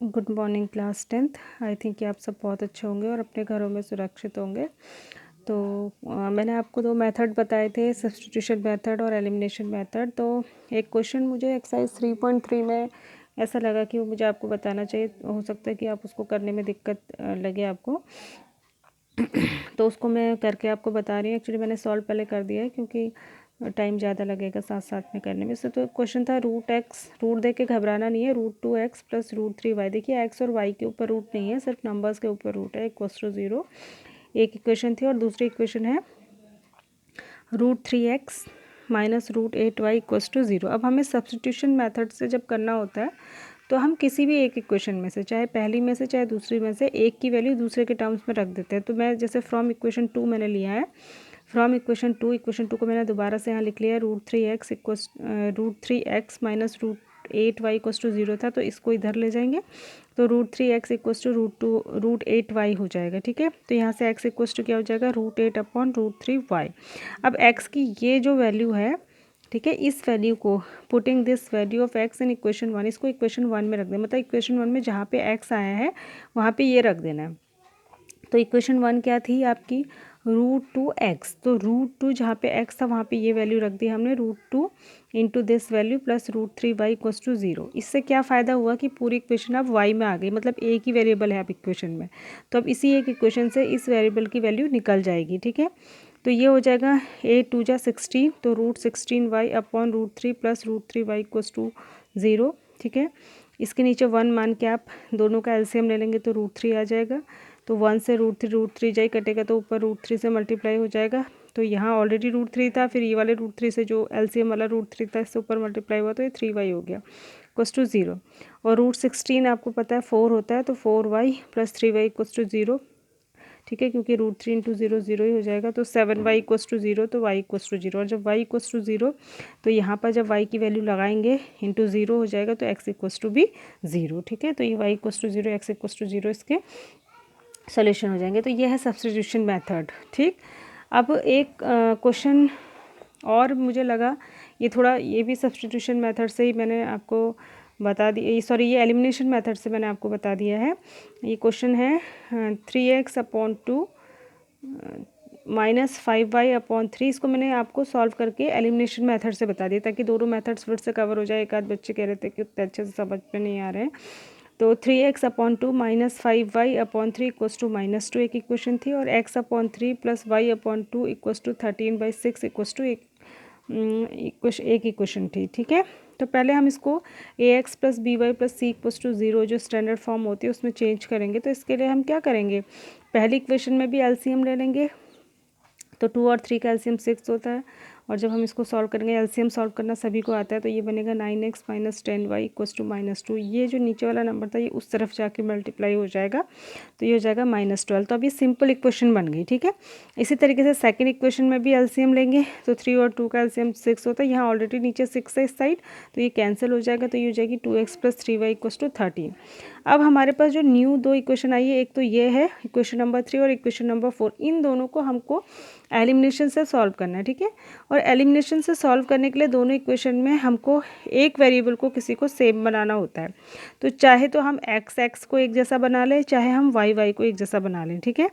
Good morning class 10th। I think कि आप सब बहुत अच्छे होंगे और अपने घरों में सुरक्षित होंगे। तो मैंने आपको दो मेथड बताए थे, सब्स्टिट्यूशन मेथड और एलिमिनेशन मेथड। तो एक क्वेश्चन मुझे एक्सरसाइज 3.3 में ऐसा लगा कि वो मुझे आपको बताना चाहिए। हो सकता है कि आप उसको करने में दिक्कत लगे आपको तो उसको मैं करके आपको बता रही हूँ। एक्चुअली मैंने सॉल्व पहले कर दिया है क्योंकि टाइम ज़्यादा लगेगा साथ साथ में करने में। से तो क्वेश्चन था रूट एक्स, रूट देख के घबराना नहीं है, √2x प्लस √3y। देखिए एक्स और वाई के ऊपर रूट नहीं है, सिर्फ नंबर्स के ऊपर रूट है, इक्वल्स टू 0। एक इक्वेशन थी और दूसरी इक्वेशन है √3x minus √8y equals to 0। अब हमें सब्स्टिट्यूशन मेथड से जब करना होता है तो हम किसी भी एक इक्वेशन में से, चाहे पहली में से चाहे दूसरी में से, एक की वैल्यू दूसरे के टर्म्स में रख देते हैं। तो मैं जैसे फ्रॉम इक्वेशन 2 मैंने लिया है, फ्रॉम इक्वेशन 2 को मैंने दोबारा से यहाँ लिख लिया है √3x minus √8y equals to 0 था, तो इसको इधर ले जाएंगे तो √3x इक्वल्स टू √8y हो जाएगा। ठीक है, तो यहाँ से x इक्वल्स टू क्या हो जाएगा, √8/√3y। अब x की ये जो वैल्यू है, ठीक है, इस वैल्यू को putting this value of x in equation 1, इसको इक्वेशन 1 में रख दें। मतलब इक्वेशन 1 में जहाँ पे x आया है वहाँ पे ये रख देना है। तो इक्वेशन 1 क्या थी आपकी, √2x। तो √2 जहाँ पे x था वहाँ पे ये वैल्यू रख दी हमने, √2 into this value plus √3y equals to 0। इससे क्या फ़ायदा हुआ कि पूरी इक्वेशन अब y में आ गई, मतलब एक ही वेरिएबल है अब इक्वेशन में। तो अब इसी एक इक्वेशन से इस वेरिएबल की वैल्यू निकल जाएगी। ठीक है, तो ये हो जाएगा 8 2 16, तो √16y/√3 plus √3y equals to 0। ठीक है, इसके नीचे 1 मान के आप दोनों का एलसीएम ले लेंगे तो √3 आ जाएगा। तो 1 से √3 जाई कटेगा तो ऊपर √3 से मल्टीप्लाई हो जाएगा। तो यहाँ ऑलरेडी √3 था, फिर ये वाले √3 से जो एलसीएम वाला √3 था इससे ऊपर मल्टीप्लाई हुआ तो ये 3y हो गया इक्वल्स टू 0। और √16 आपको पता है 4 होता है, तो 4y plus 3y equals to 0। ठीक है, क्योंकि √3 इंटू 0 0 ही हो जाएगा। तो 7y इक्वल्स टू 0, तो y इक्वल्स टू 0। और जब y इक्वल्स टू 0 तो यहाँ पर जब y की वैल्यू लगाएंगे इंटू 0 हो जाएगा, तो x इक्वल्स टू भी 0। ठीक है, तो ये y equals to 0 x equals to 0 इसके सोल्यूशन हो जाएंगे। तो ये है सब्स्टिट्यूशन मेथड। ठीक, अब एक क्वेश्चन और मुझे लगा ये थोड़ा, ये भी सब्स्टिट्यूशन मेथड से ही मैंने आपको बता दी, सॉरी ये एलिमिनेशन मेथड से मैंने आपको बता दिया है। ये क्वेश्चन है 3x/2 माइनस 5y/3। इसको मैंने आपको सॉल्व करके एलिमिनेशन मेथड से बता दिया ताकि दोनों मेथड्स फिर से कवर हो जाए। एक आध बच्चे कह रहे थे कि उतने अच्छे से समझ में नहीं आ रहे हैं। तो 3x/2 minus 5y/3 equals to -2 एक इक्वेशन थी, और x/3 plus y/2 equals to 13/6 equals to एक इक्वेशन थी। ठीक है, तो पहले हम इसको ax plus by plus c equals to 0 जो स्टैंडर्ड फॉर्म होती है उसमें चेंज करेंगे। तो इसके लिए हम क्या करेंगे, पहली इक्वेशन में भी एलसीएम ले लेंगे। तो 2 और 3 का एलसीएम 6 होता है, और जब हम इसको सॉल्व करेंगे, एलसीएम सॉल्व करना सभी को आता है, तो ये बनेगा 9x minus 10y equals to -2। ये जो नीचे वाला नंबर था ये उस तरफ जाके मल्टीप्लाई हो जाएगा, तो ये हो जाएगा -12। तो अब ये सिंपल इक्वेशन बन गई। ठीक है, इसी तरीके से सेकंड इक्वेशन में भी एलसीएम लेंगे। तो 3 और 2 का एलसीएम 6 होता है, यहाँ ऑलरेडी नीचे 6 है इस साइड, तो ये कैंसिल हो जाएगा। तो ये हो जाएगी 2x plus 3y equals to 13। अब हमारे पास जो न्यू दो इक्वेशन आई है, एक तो ये है इक्वेशन नंबर 3 और इक्वेशन नंबर 4। इन दोनों को हमको एलिमिनेशन से सॉल्व करना है। ठीक है, और एलिमिनेशन से सॉल्व करने के लिए दोनों इक्वेशन में हमको एक वेरिएबल को किसी को सेम बनाना होता है। तो चाहे तो हम x को एक जैसा बना लें, चाहे हम y को एक जैसा बना लें। ठीक है,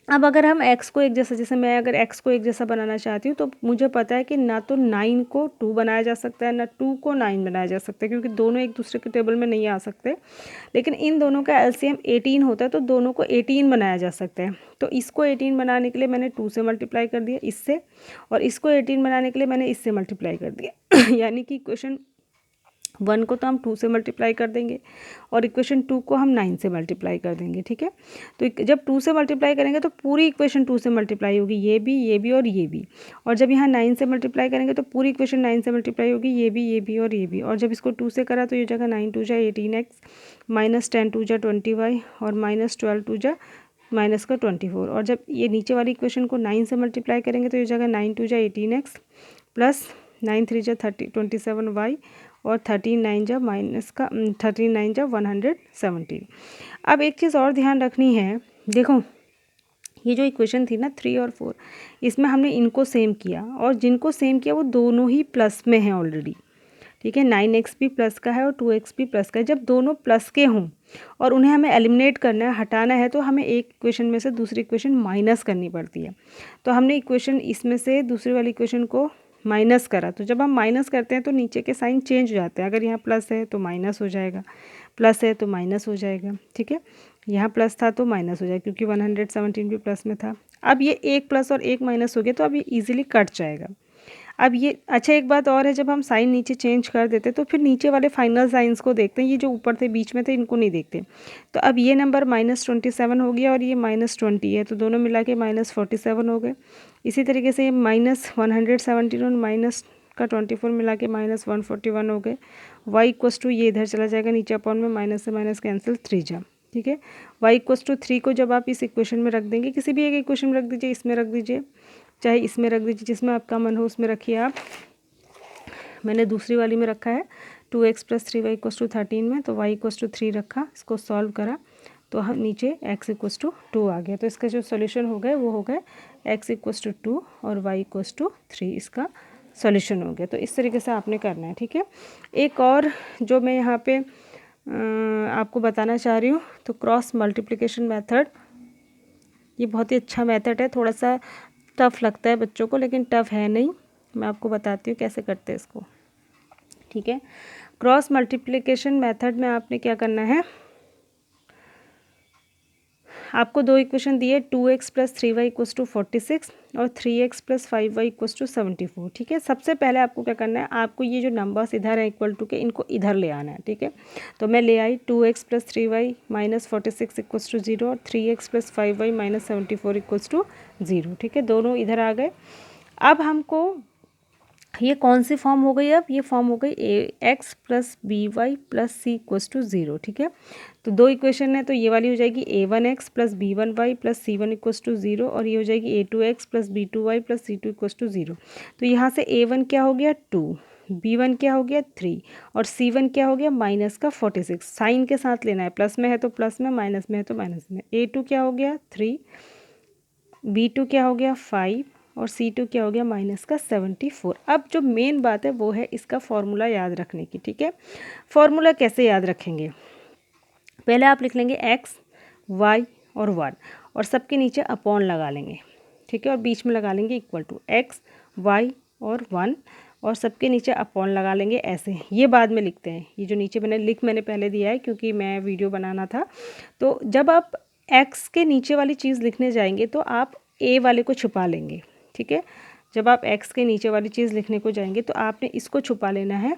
अब अगर हम x को एक जैसा, जैसे मैं अगर x को एक जैसा बनाना चाहती हूँ, तो मुझे पता है कि ना तो 9 को 2 बनाया जा सकता है, ना 2 को 9 बनाया जा सकता है, क्योंकि दोनों एक दूसरे के टेबल में नहीं आ सकते। लेकिन इन दोनों का एलसीएम 18 होता है, तो दोनों को 18 बनाया जा सकता है। तो इसको 18 बनाने के लिए मैंने 2 से मल्टीप्लाई कर दिया इससे, और इसको 18 बनाने के लिए मैंने इससे मल्टीप्लाई कर दिया यानी कि इक्वेशन 1 को तो हम 2 से मल्टीप्लाई कर देंगे और इक्वेशन 2 को हम 9 से मल्टीप्लाई कर देंगे। ठीक है, तो जब 2 से मल्टीप्लाई करेंगे तो पूरी इक्वेशन 2 से मल्टीप्लाई होगी, ये भी और ये भी। और जब यहाँ 9 से मल्टीप्लाई करेंगे तो पूरी इक्वेशन 9 से मल्टीप्लाई होगी, ये भी और ये भी। और जब इसको 2 से करा तो ये जगह 9 2 जा 18x माइनस 10 2 जा 20y और माइनस 12 2 जा माइनस का 24। और जब ये नीचे वाली इक्वेशन को 9 से मल्टीप्लाई करेंगे तो ये जगह 9 2 जा 18x प्लस 9 3 जा 27y और 13 जा 117। अब एक चीज़ और ध्यान रखनी है, देखो ये जो इक्वेशन थी ना 3 और 4, इसमें हमने इनको सेम किया, और जिनको सेम किया वो दोनों ही प्लस में हैं ऑलरेडी। ठीक है, 9x भी प्लस का है और 2x भी प्लस का है। जब दोनों प्लस के हों और उन्हें हमें एलिमिनेट करना है, हटाना है, तो हमें एक इक्वेशन में से दूसरी इक्वेशन माइनस करनी पड़ती है। तो हमने इक्वेशन इसमें से दूसरी वाली इक्वेशन को माइनस करा, तो जब हम माइनस करते हैं तो नीचे के साइन चेंज हो जाते हैं। अगर यहाँ प्लस है तो माइनस हो जाएगा, प्लस है तो माइनस हो जाएगा। ठीक है, यहाँ प्लस था तो माइनस हो जाएगा क्योंकि 117 भी प्लस में था। अब ये एक प्लस और एक माइनस हो गया तो अब ये ईजिली कट जाएगा। अब ये अच्छा, एक बात और है, जब हम साइन नीचे चेंज कर देते तो फिर नीचे वाले फाइनल साइंस को देखते हैं, ये जो ऊपर थे बीच में थे इनको नहीं देखते। तो अब ये नंबर -27 हो गया और ये -20 है, तो दोनों मिला के -47 हो गए। इसी तरीके से -117 और माइनस का 24 मिला के -141 हो गए। y ये इधर चला जाएगा नीचे अपॉन में, माइनस से माइनस कैंसिल, 3 जा। ठीक है, y 3 को जब आप इस इक्वेशन में रख देंगे, किसी भी एक इक्वेशन में रख दीजिए, इसमें रख दीजिए, चाहे इसमें रख दीजिए, जिसमें आपका मन हो उसमें रखिए आप। मैंने दूसरी वाली में रखा है 2x + 3y = 13 में, तो y = 3 रखा, इसको सॉल्व करा तो हम नीचे x = 2 आ गया। तो इसका जो सॉल्यूशन हो गए वो हो गए x = 2 और y = 3, इसका सॉल्यूशन हो गया। तो इस तरीके से आपने करना है। ठीक है, एक और जो मैं यहाँ पे आपको बताना चाह रही हूँ, तो क्रॉस मल्टीप्लिकेशन मेथड, ये बहुत ही अच्छा मेथड है। थोड़ा सा टफ़ लगता है बच्चों को, लेकिन टफ़ है नहीं। मैं आपको बताती हूँ कैसे करते हैं इसको। ठीक है, क्रॉस मल्टीप्लिकेशन मेथड में आपने क्या करना है, आपको दो इक्वेशन दिए, 2x + 3y = 46 और 3x + 5y = 74। ठीक है, सबसे पहले आपको क्या करना है, आपको ये जो नंबर्स इधर है इक्वल टू के, इनको इधर ले आना है। ठीक है, तो मैं ले आई 2x + 3y - 46 = 0 और 3x + 5y - 74 = 0। ठीक है, दोनों इधर आ गए। अब हमको ये कौन सी फॉर्म हो गई, अब ये फॉर्म हो गई ax + by + c = 0। ठीक है, तो दो इक्वेशन है, तो ये वाली हो जाएगी a1x + b1y + c1 = 0 और ये हो जाएगी a2x + b2y + c2 = 0। तो यहाँ से a1 क्या हो गया 2, b1 क्या हो गया 3 और c1 क्या हो गया -46। साइन के साथ लेना है, प्लस में है तो प्लस में, माइनस में है तो माइनस में। a2 क्या हो गया 3, b2 क्या हो गया 5 और C2 क्या हो गया -74। अब जो मेन बात है वो है इसका फॉर्मूला याद रखने की। ठीक है, फॉर्मूला कैसे याद रखेंगे, पहले आप लिख लेंगे x, y और 1 और सबके नीचे अपॉन लगा लेंगे। ठीक है, और बीच में लगा लेंगे इक्वल टू x, y और 1 और सबके नीचे अपॉन लगा लेंगे ऐसे। ये बाद में लिखते हैं, ये जो नीचे मैंने पहले दिया है क्योंकि मैं वीडियो बनाना था। तो जब आप x के नीचे वाली चीज़ लिखने जाएंगे तो आप a वाले को छुपा लेंगे। ठीक है, जब आप x के नीचे वाली चीज़ लिखने को जाएंगे तो आपने इसको छुपा लेना है।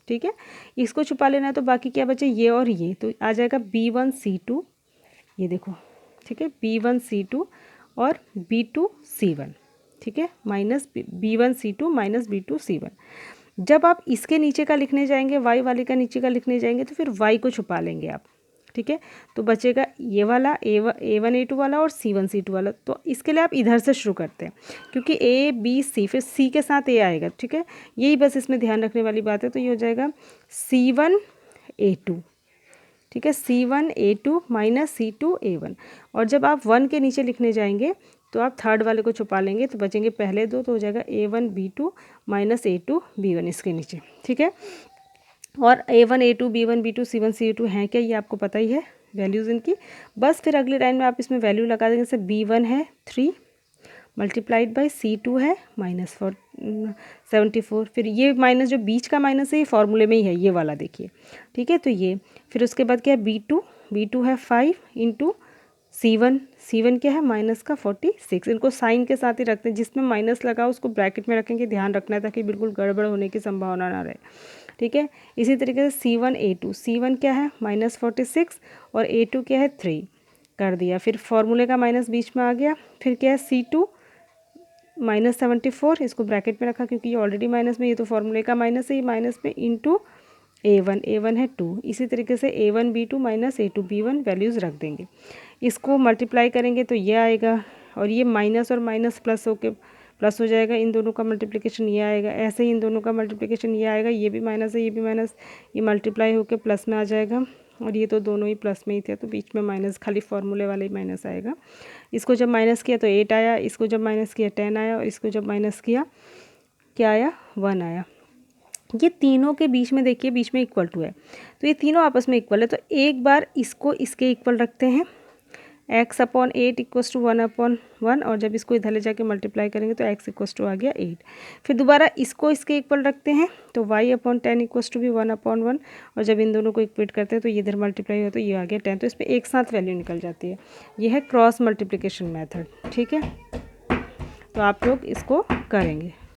ठीक है, इसको छुपा लेना है, तो बाकी क्या बचे, ये और ये, तो आ जाएगा b1 c2, ये देखो। ठीक है, b1 c2 और b2 c1। ठीक है, -b1 c2 - b2 c1। जब आप इसके नीचे का लिखने जाएंगे, y वाले का नीचे का लिखने जाएंगे, तो फिर y को छुपा लेंगे आप। ठीक है, तो बचेगा ये वाला a1 a2 वाला और c1 c2 वाला। तो इसके लिए आप इधर से शुरू करते हैं क्योंकि a b c, फिर c के साथ a आएगा। ठीक है, यही बस इसमें ध्यान रखने वाली बात है। तो ये हो जाएगा c1 a2। ठीक है, c1 a2 - c2 a1। और जब आप 1 के नीचे लिखने जाएंगे तो आप थर्ड वाले को छुपा लेंगे, तो बचेंगे पहले दो, तो हो जाएगा a1 b2 - a2 b1 इसके नीचे। ठीक है, और a1 a2 b1 b2 c1 c2 हैं क्या, ये आपको पता ही है वैल्यूज़ इनकी। बस फिर अगली लाइन में आप इसमें वैल्यू लगा देंगे। जैसे b1 है 3 मल्टीप्लाइड बाई c2 है -74। फिर ये माइनस, जो बीच का माइनस है, ये फॉर्मूले में ही है, ये वाला देखिए। ठीक है, तो ये फिर उसके बाद क्या है b2 है 5 इंटू c1 क्या है -46। इनको साइन के साथ ही रखते हैं, जिसमें माइनस लगा उसको ब्रैकेट में रखेंगे, ध्यान रखना है ताकि बिल्कुल गड़बड़ होने की संभावना ना रहे। ठीक है, इसी तरीके से c1 a2, c1 क्या है -46 और a2 क्या है 3 कर दिया। फिर फॉर्मूले का माइनस बीच में आ गया। फिर क्या है c2 -74, इसको ब्रैकेट में रखा क्योंकि ये ऑलरेडी माइनस में, ये तो फॉर्मूले का माइनस है, ये माइनस में इंटू a1 है 2। इसी तरीके से a1 b2 - a2 b1 values रख देंगे। इसको मल्टीप्लाई करेंगे तो ये आएगा और ये माइनस और माइनस प्लस होके प्लस हो जाएगा। इन दोनों का मल्टीप्लिकेशन ये आएगा, ऐसे ही इन दोनों का मल्टीप्लिकेशन ये आएगा। ये भी माइनस है, ये भी माइनस, ये मल्टीप्लाई होकर प्लस में आ जाएगा और ये तो दोनों ही प्लस में ही थे, तो बीच में माइनस, खाली फॉर्मूले वाले ही माइनस आएगा। इसको जब माइनस किया तो 8 आया, इसको जब माइनस किया 10 आया और इसको जब माइनस किया क्या आया 1 आया। ये तीनों के बीच में देखिए बीच में इक्वल टू है, तो ये तीनों आपस में इक्वल है, तो एक बार इसको इसके इक्वल रखते हैं, x/8 इक्वस टू 1/1, और जब इसको इधर ले जाके मल्टीप्लाई करेंगे तो x इक्वस टू आ गया 8। फिर दोबारा इसको इसके इक्वल रखते हैं, तो y/10 इक्वस टू भी 1/1, और जब इन दोनों को इक्वेट करते हैं तो ये इधर मल्टीप्लाई हो तो ये आ गया 10, तो इसमें एक साथ वैल्यू निकल जाती है। ये है क्रॉस मल्टीप्लिकेशन मेथड, ठीक है। तो आप लोग इसको करेंगे।